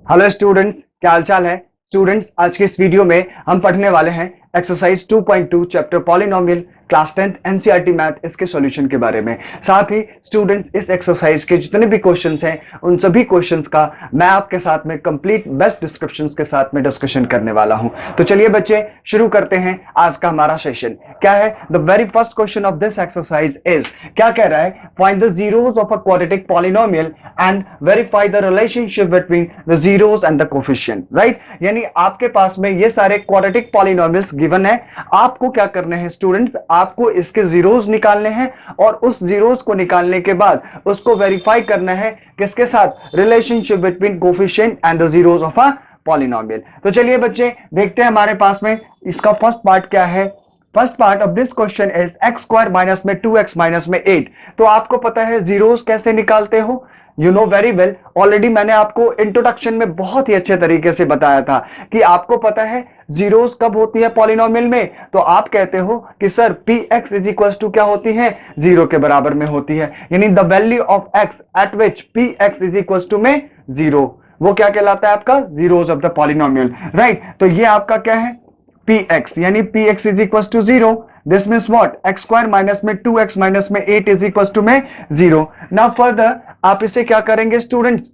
Hello students, क्या हाल चाल है। स्टूडेंट्स, आज के इस वीडियो में हम पढ़ने वाले हैं exercise 2.2 chapter polynomial class 10th NCERT math इसके सॉल्यूशन के बारे में। साथ ही स्टूडेंट्स, इस एक्सरसाइज के जितने भी क्वेश्चंस हैं उन सभी क्वेश्चंस का मैं आपके साथ में कंप्लीट बेस्ट डिस्क्रिप्शंस के साथ में डिस्कशन करने वाला हूं। तो चलिए बच्चे, शुरू करते हैं आज का हमारा सेशन। क्या है the very first question of this exercise is, क्या कह रहा है, find the zeros of a quadratic polynomial and verify the relationship between the zeros and the coefficient. Right, यानी आपके पास में ये सारे क्वाड्रेटिक पॉलिनोमियल्स गिवन है। आपको क्या करने हैं स्टूडेंट्स, आपको इसके जीरोस निकालने हैं और उस जीरोस को निकालने के बाद उसको वेरीफाई करना है किसके साथ, relationship between coefficient and the zeros of a polynomial. तो चलिए बच्चे, देखते हैं हमारे पास में इसका फर्स्ट पार्ट क्या है। First part of this question is x square minus में 2x माइनस में 8। तो आपको पता है जीरोस कैसे निकालते हो, you know very well. Already मैंने आपको इंट्रोडक्शन में बहुत ही अच्छे तरीके से बताया था कि आपको पता है जीरोस कब होती है पॉलिनोमियल में। तो आप कहते हो कि sir p x is equal to क्या होती है, जीरो के बराबर में होती है, यानी the value of x at which p x is equal to में जीरो, वो क्या कहलाता है आपका, zeros of the polynomial. Right, तो ये आपका क्या है, px, यानी px is equal to zero. This means what, x square minus में 2x माइनस में 8 इज इक्वल टू में जीरो। नाउ फर्दर आप इसे क्या करेंगे स्टूडेंट्स,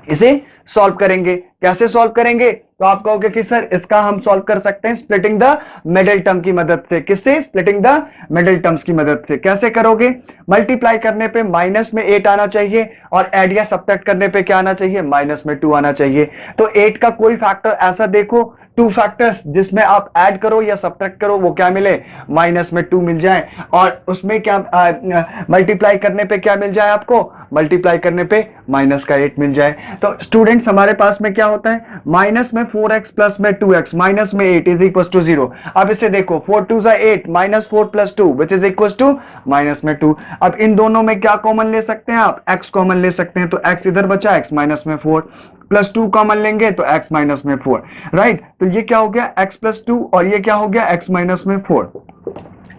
इसे सॉल्व करेंगे। कैसे सॉल्व करेंगे, तो आप कहोगे कि सर इसका हम सॉल्व कर सकते हैं स्प्लिटिंग द मिडिल टर्म की मदद से। किससे, स्प्लिटिंग द मिडिल टर्म्स की मदद से। कैसे करोगे, मल्टीप्लाई करने पे माइनस में 8 आना चाहिए और ऐड या सब्ट्रैक्ट करने पे क्या आना चाहिए, माइनस में 2 आना चाहिए। तो 8 का कोई फैक्टर ऐसा देखो, 2 फैक्टर्स जिसमें आप ऐड करो या सब्ट्रैक्ट करो वो क्या मिले, माइनस में 2 मिल जाए, और उसमें क्या मल्टीप्लाई करने पे क्या मिल जाए आपको, मल्टीप्लाई करने पे माइनस का 8 मिल जाए। तो स्टूडेंट्स हमारे पास में क्या होता है, माइनस में 4x प्लस में 2x माइनस में 8 इज इक्वल टू 0। अब इसे देखो, 4 2 8 minus 4 plus 2 which is equal to minus में 2। अब इन दोनों में क्या कॉमन ले सकते हैं आप, x कॉमन ले सकते हैं, तो x इधर बचा, x माइनस में 4 प्लस 2 कॉमन लेंगे तो x माइनस में 4। राइट, तो ये क्या हो गया, x प्लस 2 और ये क्या हो गया, x माइनस में 4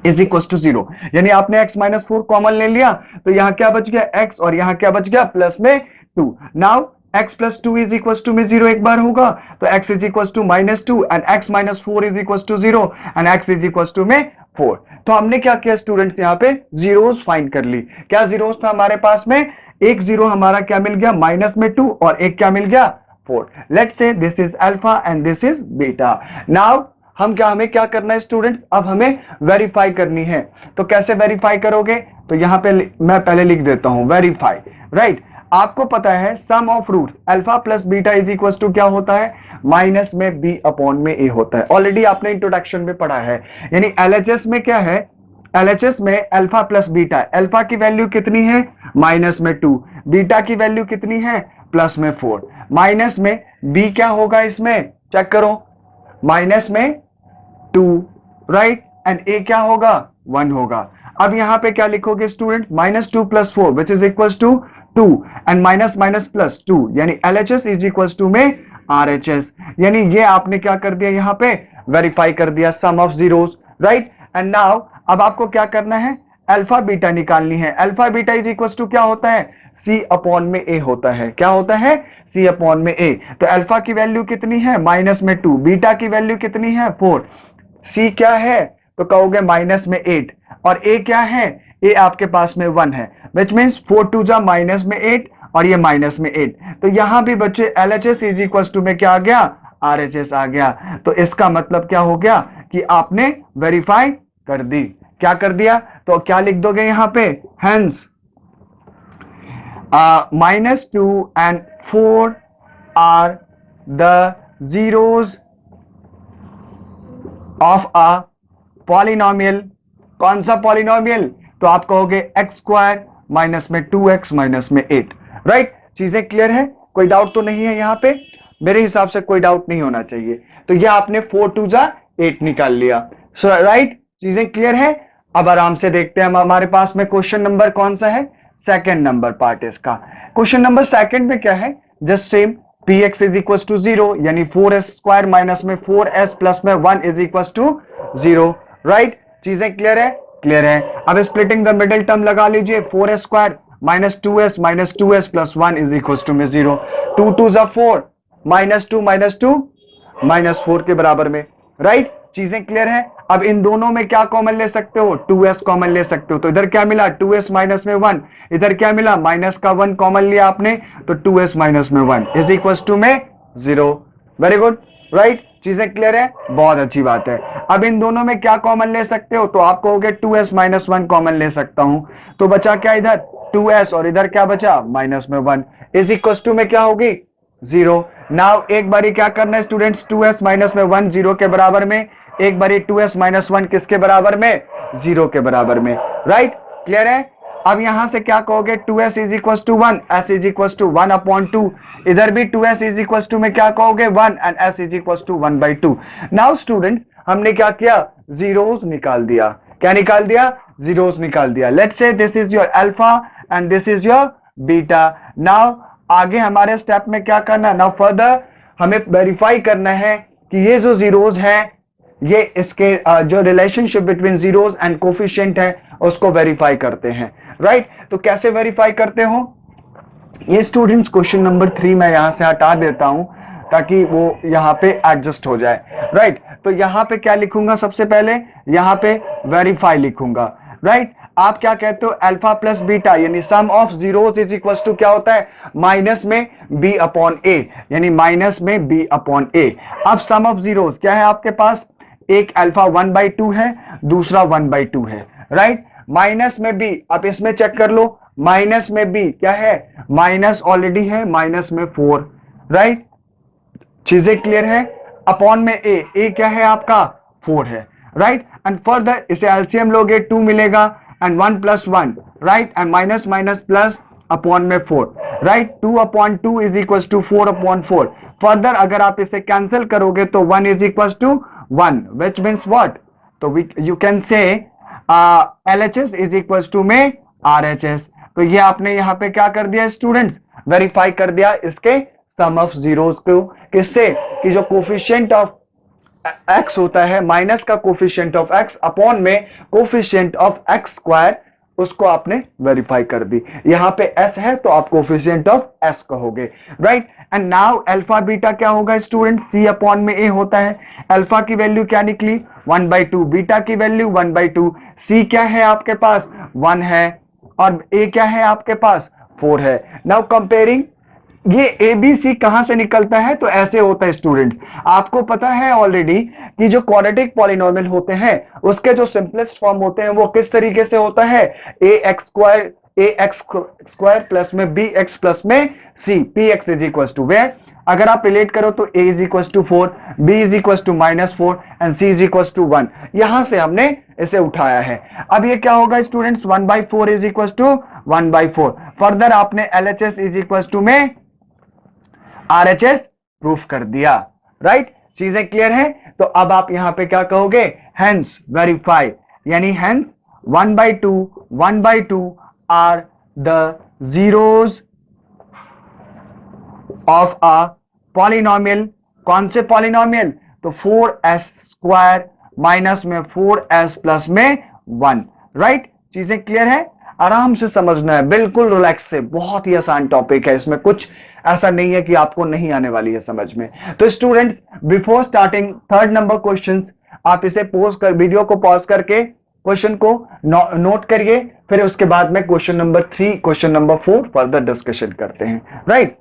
इज इक्वल टू 0। यानी आपने x माइनस 4 कॉमन ले लिया तो यहां क्या बच गया, x, और यहां क्या बच गया, प्लस में 2। Now x plus 2 is equal to में 0 एक बार होगा तो x is equal to minus 2 and x minus 4 is equal to 0 and x is equal to में 4। तो हमने क्या किया स्टूडेंट्स, यहाँ पे जीरोस फाइंड कर ली। क्या जीरोस था हमारे पास में, एक जीरो हमारा क्या मिल गया, माइनस में 2, और एक क्या मिल गया, 4। Let's say this is alpha and this is beta. Now हमें क्या करना है स्टूडेंट्स, अब हमें वेरीफाई करनी है। तो कैसे वेरीफाई करोगे, तो यहां पे मैं पहले लिख देता हूं वेरीफाई। राइट, आपको पता है sum of roots alpha plus beta is equal to क्या होता है, माइनस में बी अपॉन में ए होता है। ऑलरेडी आपने इंट्रोडक्शन में पढ़ा है। यानी एलएचएस में क्या है, एलएचएस में अल्फा प्लस बीटा, अल्फा की वैल्यू कितनी है, माइनस में 2, बीटा की वैल्यू कितनी है, प्लस में 4। माइनस में बी क्या होगा, इसमें चेक करो, माइनस में 2, राइट, एंड ए क्या होगा, 1 होगा। अब यहां पे क्या लिखोगे student, minus 2 plus 4 which is equal to 2 and minus minus plus 2, यानी एलएचएस इज इक्वल टू में आरएचएस। यानी ये आपने क्या कर दिया, यहां पे वेरीफाई कर दिया sum of zeros. Right, and now अब आपको क्या करना है, अल्फा बीटा निकालनी है। Alpha beta is equal to क्या होता है, सी अपॉन में ए होता है। क्या होता है, सी अपॉन में ए। तो अल्फा की वैल्यू कितनी है, माइनस में 2, बीटा की वैल्यू कितनी है, 4, सी क्या है, तो कहोगे माइनस में 8, और ए क्या है, ए आपके पास में 1 है, विच मीन्स 4 2 जा माइनस में 8 और ये माइनस में 8। तो यहां भी बच्चे एलएचएस इज इक्वल टू में क्या आ गया, आरएचएस आ गया। तो इसका मतलब क्या हो गया कि आपने वेरीफाई कर दी। क्या कर दिया, तो क्या लिख दोगे यहां पे, hence -2 and 4 are the zeros of a polynomial। कौन सा पॉलिनोमियल, तो आप कहोगे एक्स स्क्वायर माइनस में 2x माइनस में 8। राइट, चीजें क्लियर है, कोई डाउट तो नहीं है यहां पे, मेरे हिसाब से कोई डाउट नहीं होना चाहिए। तो ये आपने 4 2 जा 8 निकाल लिया। सो राइट, चीजें क्लियर है। अब आराम से देखते हैं हमारे पास में क्वेश्चन नंबर कौन सा है, सेकेंड नंबर पार्ट इसका। क्वेश्चन नंबर सेकेंड में क्या है, just same, p x is equal to 0, यानी 4s स्क्वायर माइनस में 4s प्लस में 1 इज इक्वल टू 0। राइट, चीजें क्लियर है, क्लियर है। अब स्प्लिटिंग द मिडिल टर्म लगा लीजिए, 4s square minus 2s plus 1 is equal to में 0, 2 2 जा 4, -2 -4 के बराबर में, राइट। चीजें क्लियर है। अब इन दोनों में क्या कॉमन ले सकते हो, 2s कॉमन ले सकते हो। तो इधर क्या मिला, 2s माइनस में 1, इधर क्या मिला, माइनस का 1 कॉमन लिया आपने, तो 2s माइनस में 1 इज इक्वल टू में 0। Very good, right. चीजें क्लियर है, बहुत अच्छी बात है। अब इन दोनों में क्या कॉमन ले सकते हो, तो आप कहोगे 2s माइनस 1 कॉमन ले सकता हूं, तो बचा क्या इधर 2s और इधर क्या बचा माइनस में 1 इज इक्वल टू में क्या होगी 0। नाउ एक बारी क्या करना है स्टूडेंट्स, 2s माइनस में 1 0 के बराबर में, एक बारी 2s माइनस 1 किसके बराबर में, 0 के बराबर में, राइट। क्लियर है। अब यहां से क्या कहोगे, 2s is equal to 1, s is equal to 1/2, इधर भी 2s इज इक्वल टू में क्या कहोगे 1 and s is equal to 1/2। Now students हमने क्या किया, जीरोस निकाल दिया। क्या निकाल दिया, जीरोस निकाल दिया। Let's say this is your alpha and this is your beta. Now आगे हमारे स्टेप में क्या करना, नाउ फर्दर हमें वेरीफाई करना है कि ये जो जीरोस हैं, ये इसके जो relationship between zeros and coefficient है उसको वेरीफाई करते हैं, राइट। तो कैसे वेरीफाई करते हो, ये स्टूडेंट्स क्वेश्चन नंबर 3 मैं यहां से हटा देता हूं ताकि वो यहां पे एडजस्ट हो जाए, राइट। तो यहां पे क्या लिखूंगा, सबसे पहले यहां पे वेरीफाई लिखूंगा, राइट। आप क्या कहते हो, अल्फा प्लस बीटा यानी sum of zeros is equal to क्या होता है, माइनस में b अपॉन ए, यानी माइनस में b अपॉन ए। अब सम ऑफ जीरोस क्या है आपके पास, एक अल्फा 1/2 है, दूसरा 1/2 है, राइट। माइनस में b, आप इसमें चेक कर लो, माइनस में b क्या है, माइनस ऑलरेडी है, माइनस में 4, राइट। चीजें क्लियर है। अपॉन में a क्या है आपका 4 है, राइट। एंड फर्दर इसे एलसीएम लोगे 2 मिलेगा and 1 + 1, right, and minus minus plus upon में 4, right. 2/2 is equal to 4/4। Further अगर आप इसे कैंसिल करोगे तो 1 is equal to 1 which means what, तो you can say LHS is equal to में RHS। तो ये आपने यहाँ पे क्या कर दिया स्टूडेंट्स, वेरीफाई कर दिया इसके सम ऑफ जीरोस को, किससे, कि जो कोफिशिएंट ऑफ x होता है, माइनस का कोफिशिएंट ऑफ x अपॉन में कोफिशिएंट ऑफ x स्क्वायर, उसको आपने वेरीफाई कर दी। यहां पे s है तो आप कोफिशिएंट ऑफ s कहोगे, right. And now alpha beta क्या होगा स्टूडेंट, c अपॉन में a होता है। अल्फा की वैल्यू क्या निकली 1/2, बीटा की वैल्यू 1/2, c क्या है आपके पास 1 है और a क्या है आपके पास 4 है। नाउ कंपेयरिंग, ये ए बी सी कहां से निकलता है, तो ऐसे होता है स्टूडेंट्स। आपको पता है ऑलरेडी कि जो क्वाड्रेटिक पॉलिनोमियल होते हैं उसके जो सिंपलेस्ट फॉर्म होते हैं वो किस तरीके से होता है, ax स्क्वायर प्लस में bx प्लस में c, px is equal to where, अगर आप रिलेट करो तो a is equal to 4, b is equal to -4 and c is equal to 1। यहां से हमने इसे उठाया है। अब ये क्या होगा students, 1/4 is equal to 1/4। Further आपने LHS इज इक्वल टू में RHS प्रूफ कर दिया, राइट। चीजें क्लियर है। तो अब आप यहां पे क्या कहोगे, हेंस वेरीफाई, यानी hence 1/2 are the zeros of a polynomial. कौन से पॉलिनोमियल, तो 4s स्क्वायर माइनस में 4s प्लस में 1, राइट। चीजें क्लियर है, आराम से समझना है, बिल्कुल रिलैक्स से, बहुत ही आसान टॉपिक है, इसमें कुछ ऐसा नहीं है कि आपको नहीं आने वाली है समझ में। तो students before starting third number questions, आप इसे पॉज कर, वीडियो को पॉज करके क्वेश्चन को नोट करिए, फिर उसके बाद में question number 3 question number 4 further discussion करते हैं, राइट।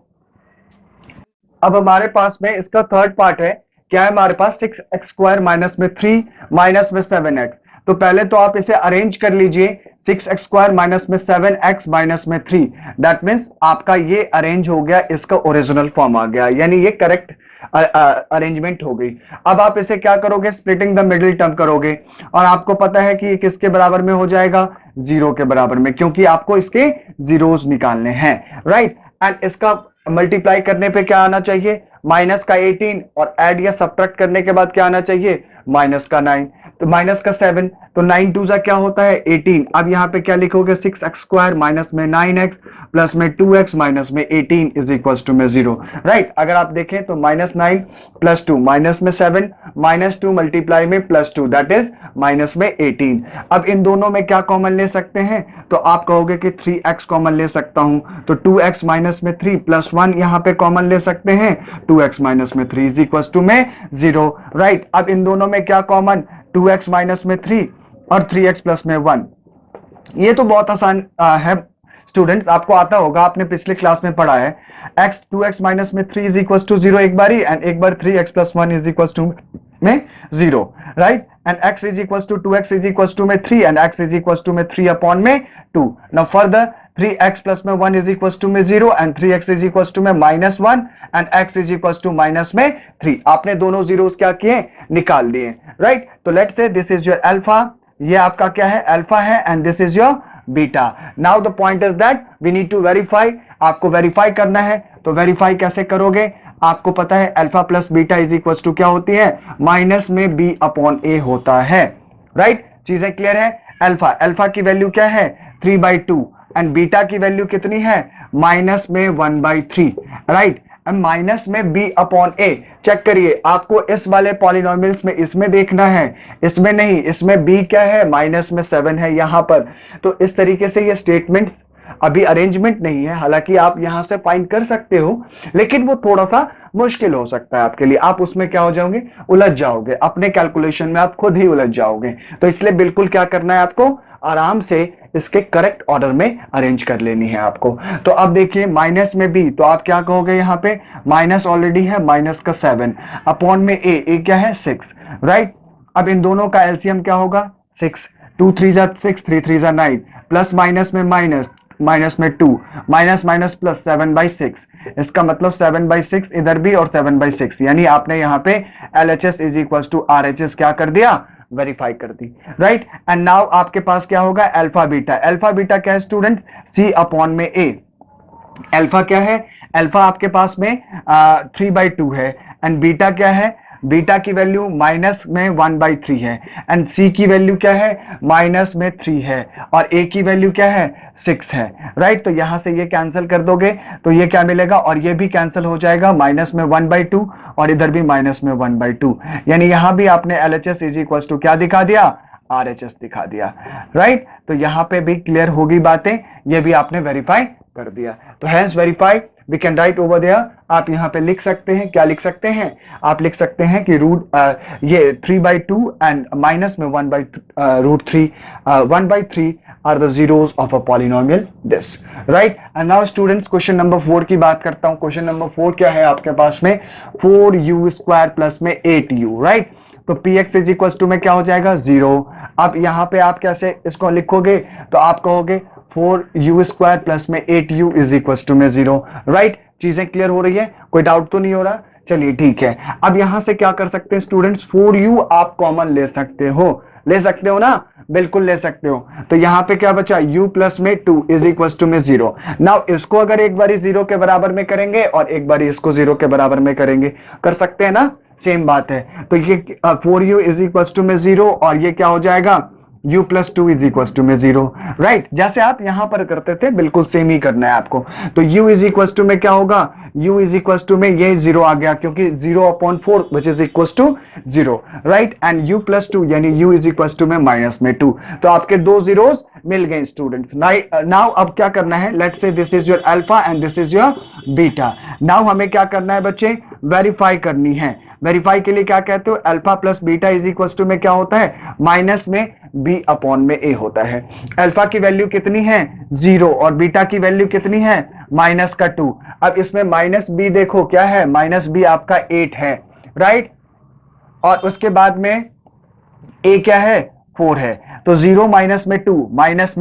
अब हमारे पास में इसका थर्ड पार्ट है, क्या है हमारे पास 6x स्क्वायर माइनस में 3 माइनस में 7x। तो पहले तो आप इसे अरेंज कर लीजिए, 6x स्क्वायर माइनस में 7x माइनस में 3, दैट मीन्स आपका ये अरेंज हो गया, इसका ओरिजिनल फॉर्म आ गया, यानी ये करेक्ट अरेंजमेंट हो गई। अब आप इसे क्या करोगे, स्प्लिटिंग द मिडिल टर्म करोगे और आपको पता है कि ये किसके बराबर में हो जाएगा, 0 के बराबर में, क्योंकि आपको इसके जीरोस निकालने हैं, राइट। एंड इसका मल्टीप्लाई करने पे क्या आना चाहिए, माइनस का 18 और ऐड या सब्ट्रैक्ट करने के बाद क्या आना चाहिए, माइनस का 9, तो माइनस का 7 तो 9 2 क्या होता है 18। अब यहाँ पे क्या लिखोगे 6x² माइनस में 9x प्लस में 2x माइनस में 18 इज इक्वल टू में 0। राइट, अगर आप देखें तो -9 प्लस 2 माइनस में 7 -2 मल्टीप्लाई में +2 दैट इज माइनस में 18। अब इन दोनों में क्या कॉमन ले सकते हैं, तो आप कहोगे कि 3x कॉमन ले सकता हूं, तो 2x माइनस में 3 प्लस 1 यहां पे कॉमन ले सकते हैं, 2x माइनस में 3 इज इक्वल टू में 0। राइट, अब इन दोनों में क्या कॉमन, 2x माइनस में 3 और 3x प्लस में 1। ये तो बहुत आसान है स्टूडेंट्स, आपको आता होगा, आपने पिछले क्लास में पढ़ा है। x 2x माइनस में 3 इज इक्वल टू 0 एक बारी, एंड एक बार 3x plus 1 is equal to में 0। Right, and x is equal to 2x is equal to में 3 and x is equal to में 3 अपॉन में 2। नाउ फर्दर 3x प्लस में 1 इज इक्वल टू में 0 and 3x is equal to में -1 and x is equal to minus में 3। आपने दोनों zeros क्या किए, निकाल दिए। राइट, तो let's say this is your alpha, ये आपका क्या है अल्फा है, and this is your beta. Now the point is that we need to verify, आपको वेरीफाई करना है। तो वेरीफाई कैसे करोगे, आपको पता है alpha plus beta is equal to क्या होती है, माइनस में b अपॉन a होता है। राइट, चीजें क्लियर है। अल्फा की वैल्यू क्या है 3/2 एंड बीटा की वैल्यू कितनी है माइनस में 1/3। राइट, माइनस में b अपॉन a। चेक करिए, आपको इस वाले पॉलिनोमियल्स में इसमें देखना है, इसमें नहीं, इसमें b क्या है माइनस में 7 है यहां पर। तो इस तरीके से ये स्टेटमेंट्स अभी अरेंजमेंट नहीं है, हालांकि आप यहां से फाइंड कर सकते हो, लेकिन वो थोड़ा सा मुश्किल हो सकता है आपके लिए। आप उसमें क्या हो जाओगे, उलझ जाओगे, अपने कैलकुलेशन में आप खुद ही उलझ जाओगे। तो इसलिए बिल्कुल क्या करना है आपको, आराम से इसके करेक्ट ऑर्डर में अरेंज कर लेनी है आपको। तो अब देखिए माइनस में b, तो आप क्या कहोगे, यहाँ पे माइनस ऑलरेडी है, माइनस का 7 अपॉन में a क्या है 6। राइट, अब इन दोनों का एलसीएम क्या होगा 6, 2 3 6, 3 3 9, प्लस माइनस में माइनस में 2, माइनस माइनस प्लस 7/6। इसका मतलब 7/6 इधर भी और 7/6, यानी आपने यहाँ पे LHS is equal to RHS क्या कर दिया, वेरीफाई कर दी। राइट, एंड नाउ आपके पास क्या होगा अल्फा बीटा। अल्फा बीटा क्या है स्टूडेंट, C अपॉन में A। अल्फा क्या है, अल्फा आपके पास में 3/2 है, एंड बीटा क्या है, बीटा की वैल्यू माइनस में 1/3 है, एंड सी की वैल्यू क्या है माइनस में 3 है, और ए की वैल्यू क्या है 6 है। राइट, तो यहां से ये कैंसिल कर दोगे तो ये क्या मिलेगा, और ये भी कैंसिल हो जाएगा, माइनस में 1/2 और इधर भी माइनस में 1/2, यानी यहां भी आपने LHS इज इक्वल टू क्या दिखा दिया, RHS दिखा दिया। राइट, तो यहां पे भी क्लियर होगी बातें, ये भी आपने वेरीफाई कर दिया। तो hence verify we can write over there. आप यहाँ पे लिख सकते हैं, क्या लिख सकते हैं, आप लिख सकते हैं कि ये 3/2 एंड माइनस में 1/√3 1/3 are the zeros of a polynomial this. Right, and now students question number 4 की बात करता हूं। क्वेश्चन नंबर 4 क्या है आपके पास में, 4u² प्लस में 8u। राइट, तो px इज इक्वल टू में क्या हो जाएगा 0। अब यहाँ पे आप कैसे इसको लिखोगे, तो आप कहोगे 4u² प्लस में 8u इज इक्वल टू में 0। राइट, चीजें क्लियर हो रही है, कोई डाउट तो नहीं हो रहा, चलिए ठीक है। अब यहां से क्या कर सकते हैं स्टूडेंट्स, 4u आप कॉमन ले सकते हो ना, बिल्कुल ले सकते हो। तो यहां पे क्या बचा, u प्लस में 2 इज इक्वल टू में 0। नाउ इसको अगर एक बारी 0 के बराबर में करेंगे और एक बारी इसको 0 के बराबर में करेंगे, कर सकते हैं ना, सेम बात है। तो ये 4u इज इक्वल टू में 0 और ये क्या हो जाएगा u plus 2 is equal to में 0। राइट, जैसे आप यहां पर करते थे बिल्कुल सेम ही करना है आपको। तो u इज इक्वल टू में क्या होगा, u इज इक्वल टू में ये 0 आ गया, क्योंकि 0/4 which is equal to 0। Right, and u plus 2 यानी u इज इक्वल टू में माइनस में 2। तो आपके दो जीरोस मिल गए स्टूडेंट्स। नाउ अब क्या करना है, let's say this is your alpha and this is your beta. Now हमें क्या करना है बच्चे, वेरीफाई करनी है। वेरीफाई के लिए क्या कहते हो, alpha plus beta is equal to में क्या होता है, माइनस में b अपॉन में a होता है। अल्फा की वैल्यू कितनी है 0 और बीटा की वैल्यू कितनी है माइनस का 2। अब इसमें माइनस b देखो क्या है, माइनस b आपका 8 है। राइट, और उसके बाद में a क्या है 4 है। तो 0 माइनस में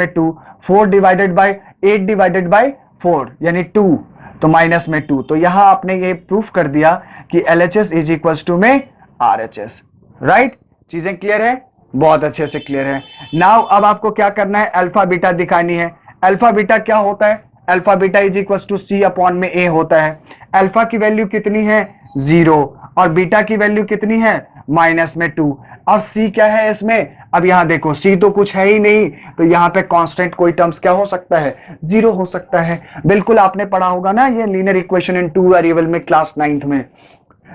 2 4 डिवाइडेड बाय 8 डिवाइडेड बाय 4 यानी 2, तो माइनस में 2। तो यहां आपने ये प्रूफ कर दिया कि LHS इज इक्वल टू में RHS। राइट, चीजें क्लियर है, बहुत अच्छे से क्लियर है। नाउ अब आपको क्या करना है, अल्फा बीटा दिखानी है। अल्फा बीटा क्या होता है, alpha beta is equal to C upon में A होता है। अल्फा की वैल्यू कितनी है 0 और बीटा की वैल्यू कितनी है माइनस में 2। और सी क्या है इसमें, अब यहां देखो सी तो कुछ है ही नहीं, तो यहां पे कांस्टेंट कोई टर्म्स क्या हो सकता है, जीरो हो सकता है। बिल्कुल आपने पढ़ा होगा ना ये linear equation in two variable में क्लास 9th में।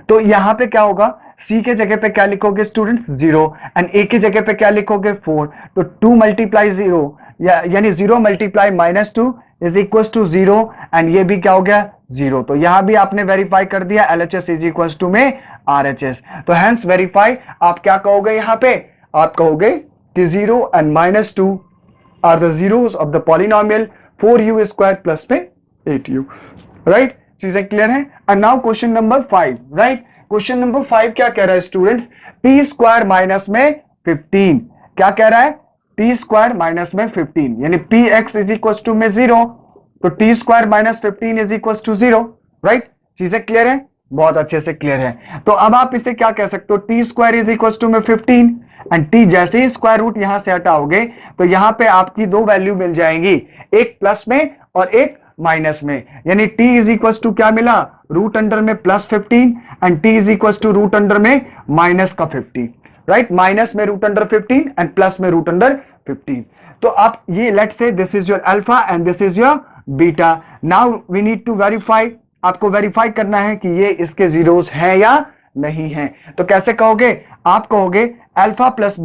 तो यहां पे क्या होगा, सी के जगह पे क्या लिखोगे स्टूडेंट्स, जीरो, एंड ए की जगह पे क्या लिखोगे, 4। तो 2 मल्टीप्लाई जीरो यानी 0 multiply -2 is equal to 0, and ये भी क्या हो गया, जीरो। तो यहां भी आपने वेरीफाई कर दिया LHS इज इक्वल टू में RHS। तो हेंस वेरीफाई आप क्या कहोगे, यहां पे आप कहोगे कि 0 एंड -2 are the zeros of the polynomial 4u square plus में 8u। राइट, चीजें क्लियर है। And now question number 5। Right, question number 5 क्या कह रहा है स्टूडेंट्स, टी स्क्वायर माइनस में 15। क्या कह रहा है, टी स्क्वायर माइनस में 15 यानी p x is equal to में 0, तो t square minus 15 is equal to 0। Right, चीजें क्लियर है, बहुत अच्छे से क्लियर है। तो अब आप इसे क्या कह सकते हो, t square is equal to में 15, एंड टी जैसे ही स्क्वायर रूट यहां से हटाओगे तो यहां पे आपकी दो वैल्यू मिल जाएंगी, एक प्लस में और एक माइनस में, यानी t इज इक्वल टू क्या मिला, रूट अंडर में +15 and t is equal to root under में माइनस का 15। राइट, माइनस में रूट अंडर 15 एंड प्लस में रूट अंडर 15। तो आप ये let's say this is your alpha and this is your beta. Now we need to verify, आपको verify करना है कि ये इसके जीरोस हैं या नहीं है। तो कैसे कहोगे, आप कहोगे alpha plus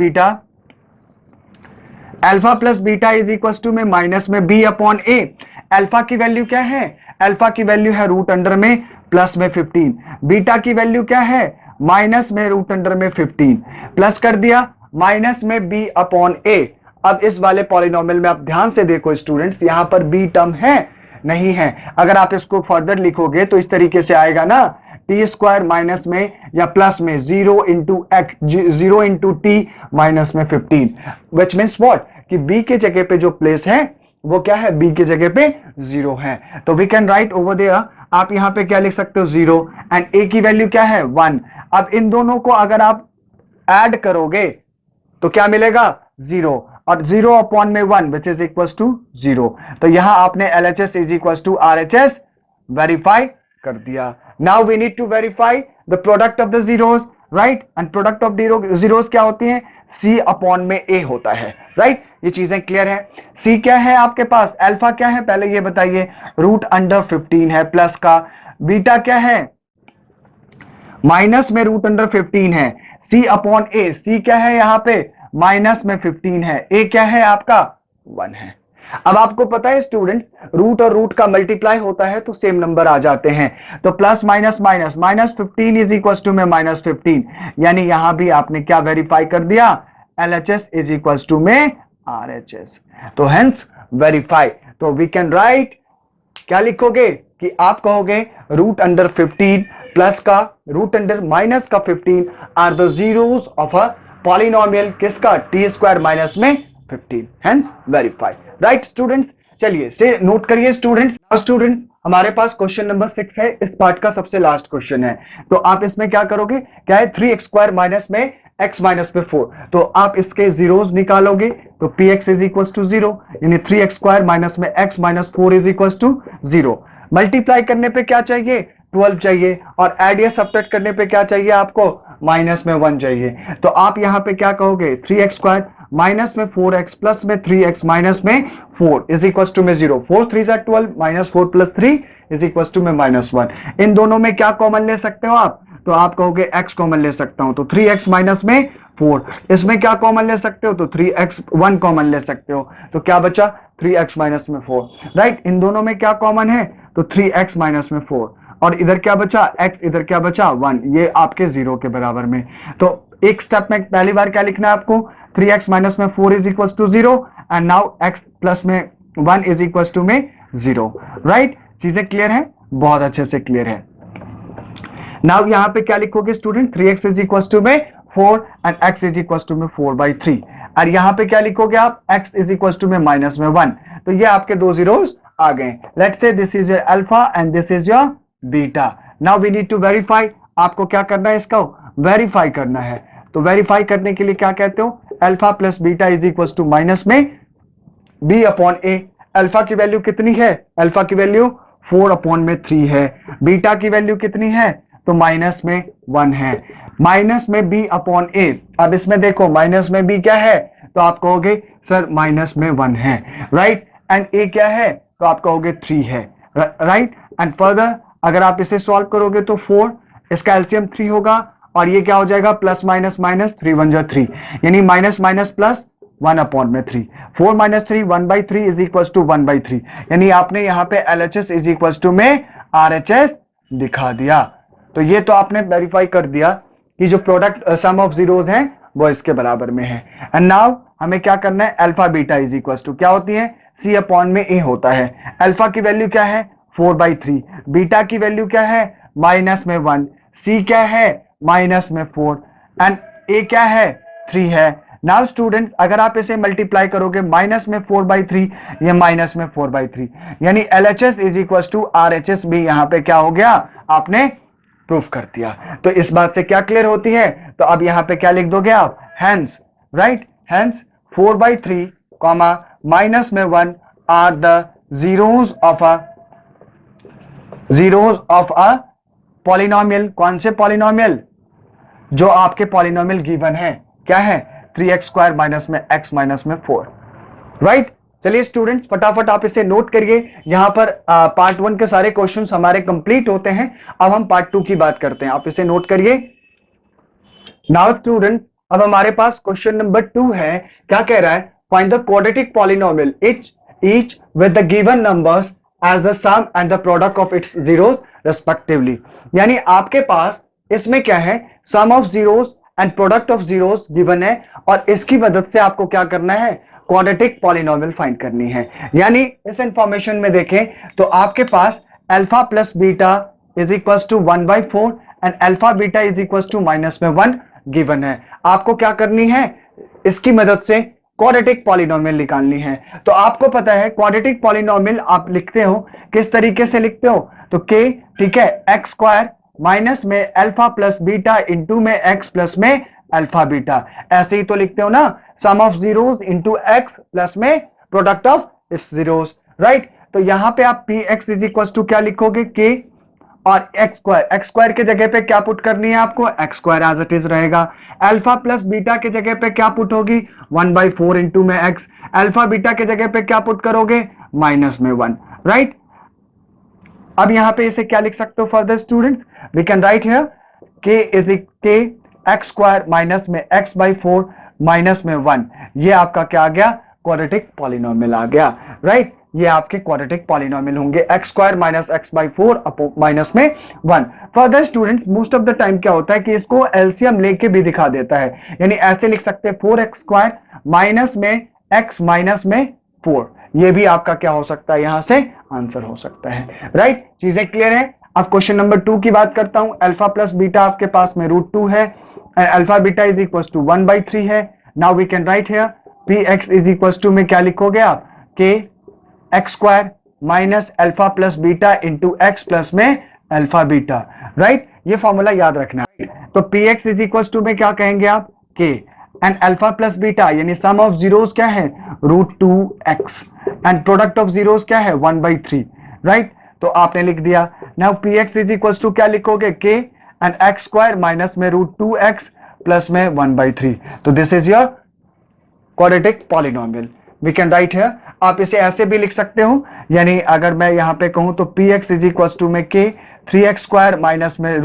beta is equal to में माइनस में b अपॉन a। अल्फा की वैल्यू क्या है, अल्फा की वैल्यू है रूट अंडर में प्लस में 15, बीटा की वैल्यू क्या है, माइनस में रूट अंडर में 15, प्लस कर दिया माइनस में b अपॉन a। अब इस वाले पॉलिनोमियल में आप ध्यान से देखो स्टूडेंट्स, यहां पर b टर्म है नहीं है। अगर आप इसको फर्दर लिखोगे तो इस तरीके से आएगा ना, टी स्क्वायर माइनस में या प्लस में 0 इंटू टी माइनस में 15, विच मीन्स व्हाट कि b के जगह पे जो प्लेस है वो क्या है, b के जगह पे 0 है। तो we can write over there, आप यहां पे क्या लिख सकते हो 0, एंड a की वैल्यू क्या है 1। अब इन दोनों को अगर आप ऐड करोगे तो क्या मिलेगा 0, और 0 अपॉन में 1 विच इज इक्वल टू 0। तो यहां आपने LHS is equal to RHS verify कर दिया। Now we need to verify the product of the zeros. Right, and product of zeros क्या होती है, c अपॉन में a होता है। राइट, ये चीजें क्लियर है। c क्या है आपके पास, अल्फा क्या है पहले ये बताइए, रूट अंडर 15 है प्लस का, बीटा क्या है माइनस में रूट अंडर 15 है, c अपॉन a, c क्या है यहां पे माइनस में 15 है, a क्या है आपका 1 है। अब आपको पता है स्टूडेंट्स, रूट और रूट का मल्टीप्लाई होता है तो सेम नंबर आ जाते हैं, तो plus minus minus -15 is equal to में -15, यानी यहां भी आपने क्या वेरीफाई कर दिया, LHS इज इक्वल टू में RHS। तो हेंस वेरीफाई, तो वी कैन राइट, क्या लिखोगे कि आप कहोगे रूट अंडर 15 प्लस का रूट अंडर माइनस का 15 are the zeros of a polynomial किसका, टी स्क्वायर माइनस में 15, हेंस वेरीफाई। राइट स्टूडेंट्स, चलिए से नोट करिए स्टूडेंट्स हमारे पास क्वेश्चन नंबर 6 है, इस पार्ट का सबसे लास्ट क्वेश्चन है। तो आप इसमें क्या करोगे, क्या है 3x स्क्वायर माइनस में x माइनस में 4, तो आप इसके जीरोस निकालोगे तो px इज इक्वल टू 0, यानी 3x स्क्वायर माइनस में x minus 4 is equal to 0। Multiply करने पे क्या चाहिए 12 चाहिए, और एड या सब्ट्रैक्ट करने पे क्या चाहिए आपको, माइनस में 1 चाहिए। तो आप यहां पे क्या कहोगे 3x स्क्वायर माइनस में 4x प्लस में 3x माइनस में 4 इज इक्वल टू में 0, 4 3 12 minus 4 plus 3 is equal to में -1। इन दोनों में क्या कॉमन ले सकते हो आप, तो आप कहोगे x कॉमन ले सकता हूं, तो 3x माइनस में 4, इसमें क्या कॉमन ले सकते हो, तो 3x 1 कॉमन ले सकते हो, तो क्या बचा 3x माइनस में 4। राइट, इन दोनों में क्या कॉमन है, तो 3x माइनस में 4, और इधर क्या बचा x, इधर क्या बचा 1, ये आपके 0 के बराबर में। तो एक स्टेप में पहली बार क्या लिखना है आपको, 3x माइनस में 4 is equal to 0, and now x plus में 1 इज इक्वल टू में 0। राइट, चीजें क्लियर है, बहुत अच्छे से क्लियर है। नाउ यहां पे क्या लिखोगे student, 3x is equal to में 4 and x is equal to में 4/3, और यहां पे क्या लिखोगे आप, x इज इक्वल टू में माइनस में 1। तो ये आपके दो जीरोस आ गए। Let's say this is your alpha and this is your beta. Now we need to verify, आपको क्या करना है, इसका वेरीफाई करना है। तो वेरीफाई करने के लिए क्या कहते हो, alpha plus beta is equal to minus में b अपॉन a। अल्फा की वैल्यू कितनी है, अल्फा की वैल्यू 4 अपॉन में 3 है, बीटा की वैल्यू कितनी है, तो माइनस में 1 है। माइनस में b अपॉन a। अब इसमें देखो माइनस में b क्या है, तो आप कहोगे सर माइनस में 1 है, राइट। एंड a क्या है, तो आप कहोगे 3 है, राइट। एंड फर्दर अगर आप इसे सॉल्व करोगे तो 4, इसका एलसीएम 3 होगा, और ये क्या हो जाएगा, प्लस माइनस माइनस, 3 1 जा 3, यानी माइनस माइनस प्लस 1 अपॉन में 3, 4 माइनस 3 1/3 इज इक्वल टू 1/3, यानी आपने यहाँ पे LHS इज इक्वल टू में RHS दिखा दिया। तो ये तो आपने वेरीफाई कर दिया कि जो प्रोडक्ट सम ऑफ जीरोस हैं वो इसके बराबर में है। एंड नाउ हमें क्या करना है, alpha beta is equal to क्या होती है, C अपॉन में A होता है। अल्फा की वैल्यू क्या है 4/3, बीटा की वैल्यू क्या है माइनस में 1, C क्या है माइनस में 4, एंड A क्या है 3 है। नाउ स्टूडेंट्स अगर आप इसे मल्टीप्लाई करोगे माइनस में 4/3 या माइनस में 4/3, यानी LHS is equal to RHS भी यहाँ पे क्या हो गया, आपने प्रूफ कर दिया। तो इस बात से क्या क्लियर होती है, तो अब यहां पे क्या लिख दोगे आप, hence, right, hence 4/3 comma minus में 1 are the zeros of a polynomial. कौन से पॉलिनोमियल, जो आपके पॉलिनोमियल गिवन है, क्या है 3x² माइनस में x माइनस में 4, राइट। चलिए स्टूडेंट्स फटाफट आप इसे नोट करिए। यहां पर पार्ट 1 के सारे क्वेश्चंस हमारे कंप्लीट होते हैं। अब हम पार्ट 2 की बात करते हैं, आप इसे नोट करिए। नाउ स्टूडेंट्स अब हमारे पास क्वेश्चन नंबर 2 है। क्या कह रहा है, find the quadratic polynomial each with the given numbers as the sum and the product of its zeros respectively. यानी आपके पास इसमें क्या है, sum of zeros and product of zeros given है, और इसकी मदद से आपको क्या करना है, क्वाड्रेटिक पॉलिनोमियल फाइंड करनी है। यानी इस इंफॉर्मेशन में देखें तो आपके पास alpha plus beta is equal to 1/4 and alpha beta is equal to minus में 1 गिवन है। आपको क्या करनी है, इसकी मदद से क्वाड्रेटिक पॉलिनोमियल निकालनी है। तो आपको पता है क्वाड्रेटिक पॉलिनोमियल आप लिखते हो किस तरीके से लिखते हो, तो k, ठीक है, x² माइनस में अल्फा प्लस बीटा इंटू में x प्लस में अल्फा बीटा, ऐसे ही तो लिखते हो ना, sum of zeros into x plus में product of its zeros, right. तो यहां पे आप px इज इक्वल टू क्या लिखोगे, k और x² के जगह पे क्या पुट करनी है आपको, x² एज इट इज रहेगा। अल्फा प्लस बीटा के जगह पे क्या पुट होगी, 1/4 इंटू में x, अल्फा बीटा के जगह पे क्या पुट करोगे, माइनस में 1, राइट। अब यहां पे इसे क्या लिख सकते हो further students, we can write here k x² minus में x/4 माइनस में 1, ये आपका क्या आ गया, क्वाड्रेटिक पॉलिनोमियल आ गया, राइट। ये आपके क्वाड्रेटिक पॉलिनोमियल होंगे x² माइनस x/4 माइनस में 1। Further students most of the time क्या होता है कि इसको एलसीएम लेके भी दिखा देता है, यानी ऐसे लिख सकते हैं 4x² माइनस में x माइनस में 4, ये भी आपका क्या हो सकता है, यहां से आंसर हो सकता है, राइट। चीजें क्लियर है। अब क्वेश्चन नंबर 2 की बात करता हूं। अल्फा प्लस बीटा आपके पास में √2 है and alpha beta is equal to 1/3 है। Now we can write here px is equal to में क्या लिखोगे आप, k x² minus alpha plus beta into x plus में अल्फा बीटा, राइट। ये फॉर्मूला याद रखना है। तो px इज इक्वल टू में क्या कहेंगे आप, k and alpha plus beta यानी सम ऑफ जीरोस क्या है, √2x and product of zeros क्या है, 1/3, राइट। तो आपने लिख दिया। Now px is equal to क्या लिखोगे, k एंड x² माइनस में √2x प्लस में 1/3। तो this is your quadratic polynomial, we can write here. आप इसे ऐसे भी लिख सकते हो, यानी अगर मैं यहां पे कहूं तो px इज इक्वल टू में k 3x² माइनस में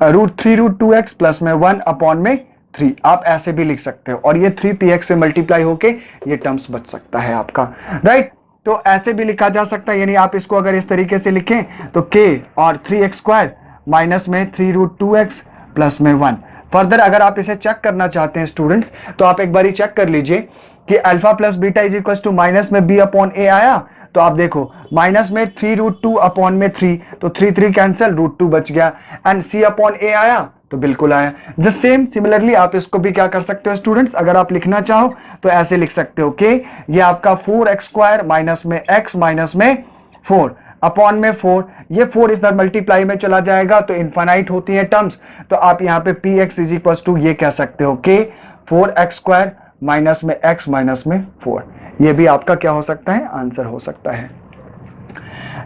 √3√2x प्लस में 1 अपॉन में 3, आप ऐसे भी लिख सकते हो, और ये 3px से मल्टीप्लाई होके ये टर्म्स बच सकता है आपका, राइट। तो ऐसे भी लिखा जा सकता है, यानी आप इसको अगर इस तरीके से लिखें तो k और 3x² माइनस में 3√2x प्लस में 1। फर्दर अगर आप इसे चेक करना चाहते हैं स्टूडेंट्स, तो आप एक बारी चेक कर लीजिए कि alpha plus beta is equal to minus में b अपॉन a आया, तो आप देखो माइनस में 3√2 अपॉन में 3, तो 3 कैंसिल, √2 बच गया, एंड c अपॉन a आया तो बिल्कुल आया। जस्ट सेम सिमिलरली आप इसको भी क्या कर सकते हो स्टूडेंट्स, अगर आप लिखना चाहो तो ऐसे लिख सकते हो कि ये आपका 4x² माइनस में x माइनस में 4 अपॉन में 4, ये 4 इधर मल्टीप्लाई में चला जाएगा तो इनफाइनाइट होती है टर्म्स, तो आप यहाँ पे px इज इक्वल टू ये कह सकते हो कि 4x² माइनस में x माइनस में 4, ये भी आपका क्या हो सकता है, आंसर हो सकता है।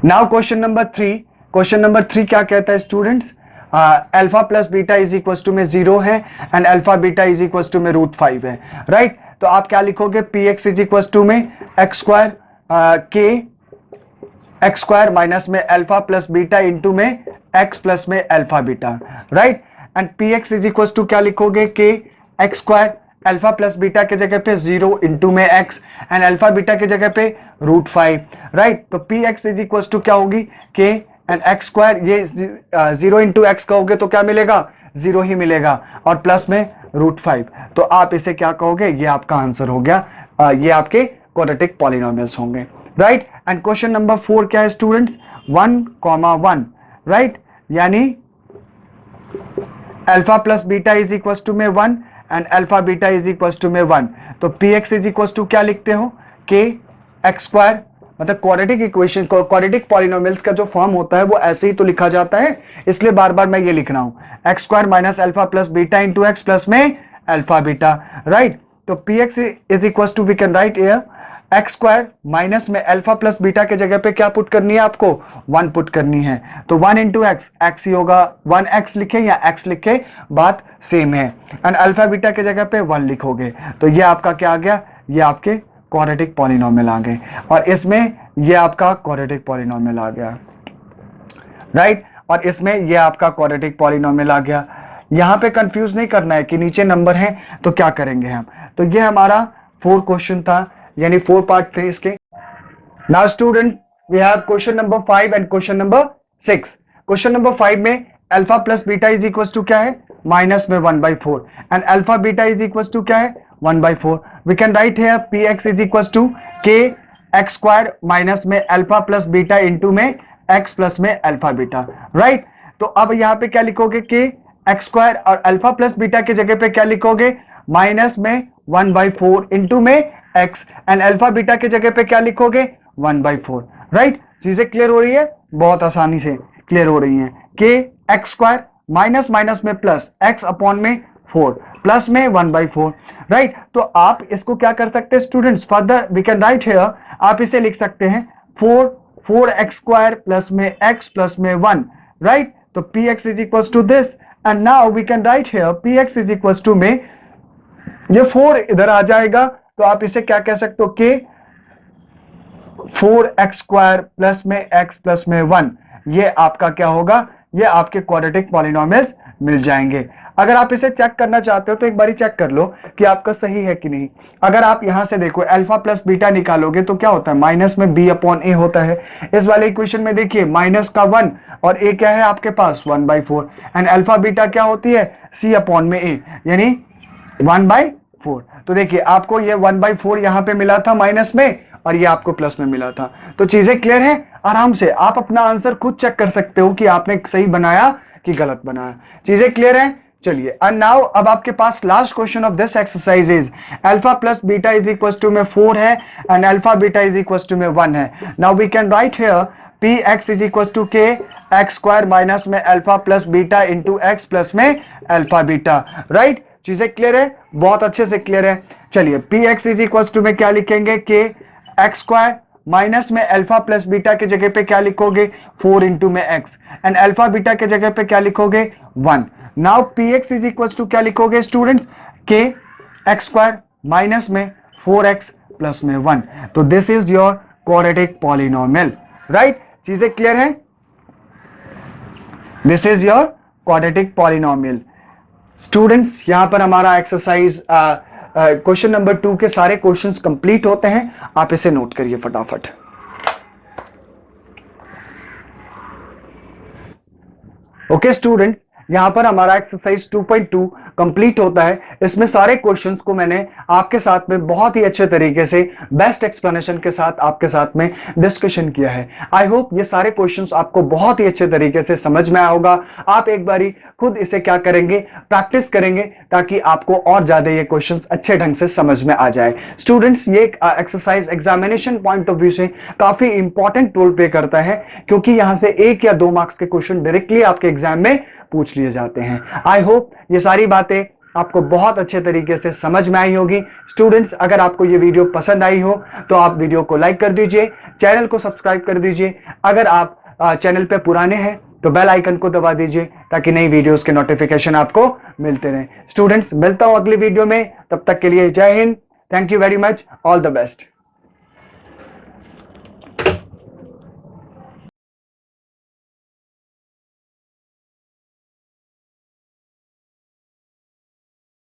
Now question number 3, question number 3 क्या कहता है students, alpha plus beta is equal to में 0 है and alpha beta is equal to में √5 है, राइट। तो आप क्या लिखोगे, P x is equal to में एक्स स्क्वायर के एक्स स्क्वायर माइनस में अल्फा प्लस बीटा इंटू में एक्स प्लस में alpha beta, right. And P x is equal to क्या लिखोगे, के X square alpha plus beta के जगह पे 0 इंटू में एक्स एंड अल्फा बीटा के जगह पे √5, राइट। तो P x is equal to क्या होगी, के एंड एक्स स्क्वायर, ये 0 इंटू एक्स कहोगे तो क्या मिलेगा, 0 ही मिलेगा और प्लस में √5। तो आप इसे क्या कहोगे, ये आपका आंसर हो गया, ये आपके क्वाड्रेटिक पॉलिनोमियल्स होंगे, राइट। एंड क्वेश्चन नंबर 4 क्या है स्टूडेंट्स, 1,1, राइट, यानी alpha plus beta is equal to में 1 and alpha beta is equal to में 1। तो P x is equal to क्या लिखते हो, के एक्स स्क्वायर, मतलब क्वाड्रेटिक इक्वेशन, क्वाड्रेटिक पॉलिनोमियल्स का जो फॉर्म होता है वो ऐसे ही तो लिखा जाता है, इसलिए बार बार मैं ये लिख रहा हूं, X square minus alpha plus beta into X plus में अल्फा बीटा, राइट। तो P x is equal to we can write here X square minus में अल्फा प्लस बीटा के जगह पे क्या पुट करनी है आपको, 1 पुट करनी है। तो 1 इंटू एक्स, एक्स ही होगा, 1x लिखे या x लिखे बात सेम है, एंड अल्फा बीटा के जगह पे 1 लिखोगे तो ये आपका क्या आ गया, ये आपके क्वाड्रेटिक पॉलिनोमियल आ गए, और इसमें ये आपका क्वाड्रेटिक पॉलिनोमियल आ गया, राइट। और इसमें ये आपका क्वाड्रेटिक पॉलिनोमियल आ गया। यहां पे कंफ्यूज नहीं करना है कि नीचे नंबर है तो क्या करेंगे हम। तो ये हमारा 4 क्वेश्चन था, यानी 4 पार्ट थे इसके। Now student we have question number 5 and question number 6। Question number 5 में alpha plus beta is equal to क्या है, माइनस में 1/4 and alpha beta is equal to क्या है, 1/4। We can write here P x is equal to के X square minus में alpha plus beta into में X plus में alpha beta, right. तो अब यहाँ पे क्या लिखोगे, के एक्स स्क्वायर और अल्फा प्लस बीटा के जगह पे क्या लिखोगे, माइनस में 1/4 इंटू में एक्स एंड अल्फा बीटा के जगह पे क्या लिखोगे, 1/4, राइट। चीजें क्लियर हो रही है, बहुत आसानी से क्लियर हो रही हैं। के एक्स स्क्वायर माइनस माइनस में प्लस एक्स अपॉन में 4 प्लस में 1/4, राइट। तो आप इसको क्या कर सकते हैं students, further we can write here, आप इसे लिख सकते हैं 4x स्क्वायर प्लस में x प्लस में 1, राइट। तो px is equal to this and now we can write here px is equal to में ये 4 इधर आ जाएगा, तो आप इसे क्या कह सकते हो, के 4x स्क्वायर प्लस में x प्लस में 1, ये आपका क्या होगा, ये आपके क्वाड्रेटिक पॉलिनोमियल्स मिल जाएंगे। अगर आप इसे चेक करना चाहते हो तो एक बारी चेक कर लो कि आपका सही है कि नहीं। अगर आप यहां से देखो अल्फा प्लस बीटा निकालोगे तो क्या होता है, माइनस में b अपॉन ए होता है। इस वाले इक्वेशन में देखिए माइनस का 1 और a क्या है आपके पास 1/4 एंड अल्फा बीटा क्या होती है, c अपॉन में a, यानी 1/4। तो देखिए आपको ये 1/4 यहां पे मिला था माइनस में और ये आपको प्लस में मिला था। तो चीजें क्लियर है, आराम से आप अपना आंसर खुद चेक कर सकते हो कि आपने सही बनाया कि गलत बनाया। चीजें क्लियर है, चलिए। एंड नाउ अब आपके पास last question of this exercise is alpha plus beta is equal to में 4 है and alpha beta is equal to में 1 है। Now we can write here P x is equal to के एक्स स्क्वायर माइनस में alpha plus beta into X plus में alpha beta, right. चीजें clear है, बहुत अच्छे से क्लियर है। चलिए P x is equal to में क्या लिखेंगे, के एक्स स्क्वायर माइनस में अल्फा प्लस बीटा के जगह पे क्या लिखोगे, 4 इंटू में एक्स एंड अल्फा बीटा के जगह पे क्या लिखोगे, 1। नाउ P x is equal to क्या लिखोगे स्टूडेंट्स, के एक्स स्क्वायर माइनस में 4x प्लस में 1। तो this is your quadratic polynomial, right. चीजें क्लियर है, this is your quadratic polynomial. Students यहां पर हमारा एक्सरसाइज क्वेश्चन नंबर 2 के सारे क्वेश्चंस कंप्लीट होते हैं। आप इसे नोट करिए फटाफट। ओके स्टूडेंट्स, यहां पर हमारा एक्सरसाइज 2.2 कंप्लीट होता है। इसमें सारे क्वेश्चंस को मैंने आपके साथ में बहुत ही अच्छे तरीके से बेस्ट एक्सप्लेनेशन के साथ आपके साथ में डिस्कशन किया है। आई होप ये सारे क्वेश्चंस आपको बहुत ही अच्छे तरीके से समझ में आया होगा। आप एक बारी खुद इसे क्या करेंगे, प्रैक्टिस करेंगे, ताकि आपको और ज्यादा ये क्वेश्चंस अच्छे ढंग से समझ में आ जाए। स्टूडेंट्स ये exercise examination point of view से काफी इंपॉर्टेंट रोल प्ले करता है, क्योंकि यहां से 1 या 2 मार्क्स के क्वेश्चन डायरेक्टली आपके एग्जाम में पूछ लिए जाते हैं। आई होप ये सारी बातें आपको बहुत अच्छे तरीके से समझ में आई होगी। स्टूडेंट्स अगर आपको ये वीडियो पसंद आई हो तो आप वीडियो को लाइक कर दीजिए, चैनल को सब्सक्राइब कर दीजिए। अगर आप चैनल पे पुराने हैं तो बेल आइकन को दबा दीजिए ताकि नई वीडियोस के नोटिफिकेशन आपको मिलते रहें। स्टूडेंट्स, मिलता हूं अगली वीडियो में, तब तक के लिए जय Hind, thank you very much, all the best.